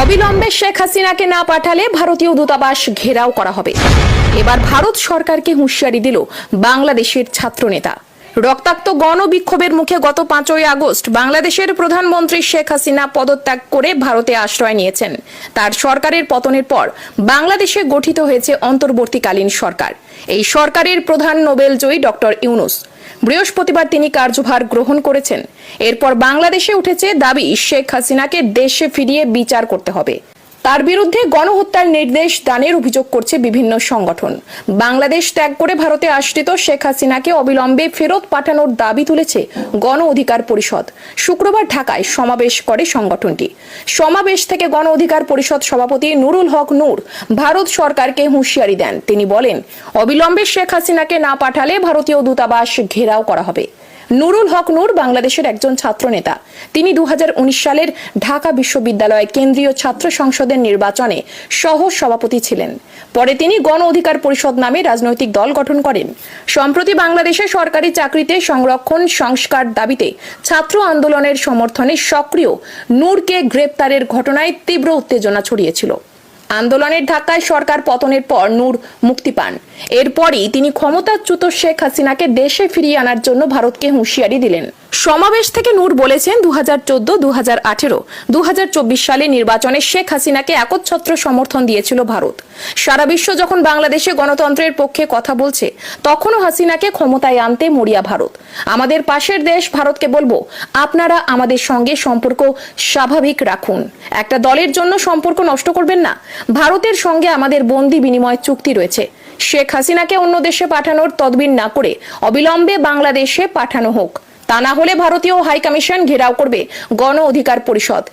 অবিলম্বে শেখ হাসিনাকে না পাঠালে ভারতীয় দূতাবাস ঘেরাও করা হবে। এবার ভারত সরকারকে হুঁশিয়ারি দিল বাংলাদেশের ছাত্রনেতা। রক্তাক্ত গণবিক্ষোভের মুখে গত 5ই আগস্ট বাংলাদেশের প্রধানমন্ত্রী শেখ হাসিনা পদত্যাগ করে ভারতে আশ্রয় নিয়েছেন। তার সরকারের পতনের পর বাংলাদেশে গঠিত হয়েছে অন্তর্বর্তীকালীন সরকার। এই সরকারের প্রধান নোবেলজয়ী ডক্টর ইউনূস। বৃহস্পতিবার তিনি কার্যভার গ্রহণ করেছেন। এরপর বাংলাদেশে উঠেছে দাবি শেখ হাসিনাকে দেশে ফিরিয়ে বিচার করতে হবে। তার বিরুদ্ধে গণহত্যার নির্দেশ দানের অভিযোগ করছে বিভিন্ন সংগঠন। বাংলাদেশ ত্যাগ করে ভারতে আশ্রিত শেখ হাসিনাকে অবিলম্বে ফেরত পাঠানোর দাবি তুলেছে গণ অধিকার পরিষদ। শুক্রবার ঢাকায় সমাবেশ করে সংগঠনটি। সমাবেশ থেকে গণ অধিকার পরিষদ সভাপতি নুরুল হক নূর ভারত সরকারকে হুঁশিয়ারি দেন। তিনি বলেন, অবিলম্বে শেখ হাসিনাকে না পাঠালে ভারতীয় দূতাবাস ঘেরাও করা হবে। নুরুল হক নূর বাংলাদেশের একজন ছাত্র নেতা। তিনি 2019 সালের ঢাকা বিশ্ববিদ্যালয় কেন্দ্রীয় ছাত্র সংসদের নির্বাচনে সহ সভাপতি ছিলেন। পরে তিনি গণ অধিকার পরিষদ নামে রাজনৈতিক দল গঠন করেন। সম্প্রতি বাংলাদেশে সরকারি চাকরিতে সংরক্ষণ সংস্কার দাবিতে ছাত্র আন্দোলনের সমর্থনে সক্রিয় নূরকে গ্রেপ্তারের ঘটনায় তীব্র উত্তেজনা ছড়িয়েছিল। আন্দোলনের ধাক্কায় সরকার পতনের পর নূর মুক্তি পান। এরপরই তিনি ক্ষমতাচ্যুত শেখ হাসিনাকে দেশে ফিরিয়ে আনার জন্য ভারতকে হুঁশিয়ারি দিলেন। সমাবেশ থেকে নূর বলেছেন, 2014, 2018, 2024 সালে নির্বাচনে শেখ হাসিনাকে একচ্ছত্র সমর্থন দিয়েছিল ভারত। সারা বিশ্ব যখন বাংলাদেশে গণতন্ত্রের পক্ষে কথা বলছে, তখনও হাসিনাকে ক্ষমতায় আনতে মরিয়া ভারত। আমাদের পাশের দেশ ভারতকে বলবো, আপনারা আমাদের সঙ্গে সম্পর্ক স্বাভাবিক রাখুন। একটা দলের জন্য সম্পর্ক নষ্ট করবেন না। ভারতের সঙ্গে আমাদের বন্দি বিনিময় চুক্তি রয়েছে। শেখ হাসিনাকে অন্য দেশে পাঠানোর তদবির না করে অবিলম্বে বাংলাদেশে পাঠানো হোক। তা না হলে ভারতীয় হাইকমিশন ঘেরাও করবে গণ অধিকার পরিষদ।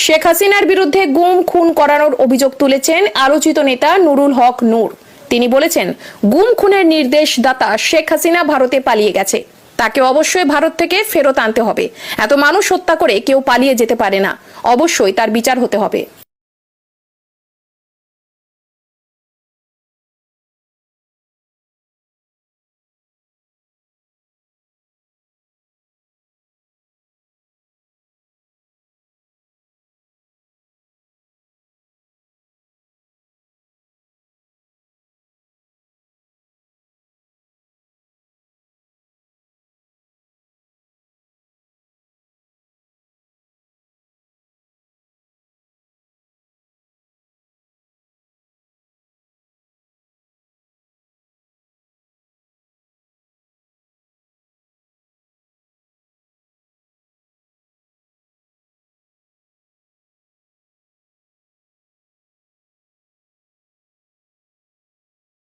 শেখ হাসিনার বিরুদ্ধে গুম খুন করানোর অভিযোগ তুলেছেন আলোচিত নেতা নুরুল হক নূর। তিনি বলেছেন, গুম খুনের নির্দেশদাতা শেখ হাসিনা ভারতে পালিয়ে গেছে। তাকে অবশ্যই ভারত থেকে ফেরত আনতে হবে। এত মানুষ হত্যা করে কেউ পালিয়ে যেতে পারে না। অবশ্যই তার বিচার হতে হবে।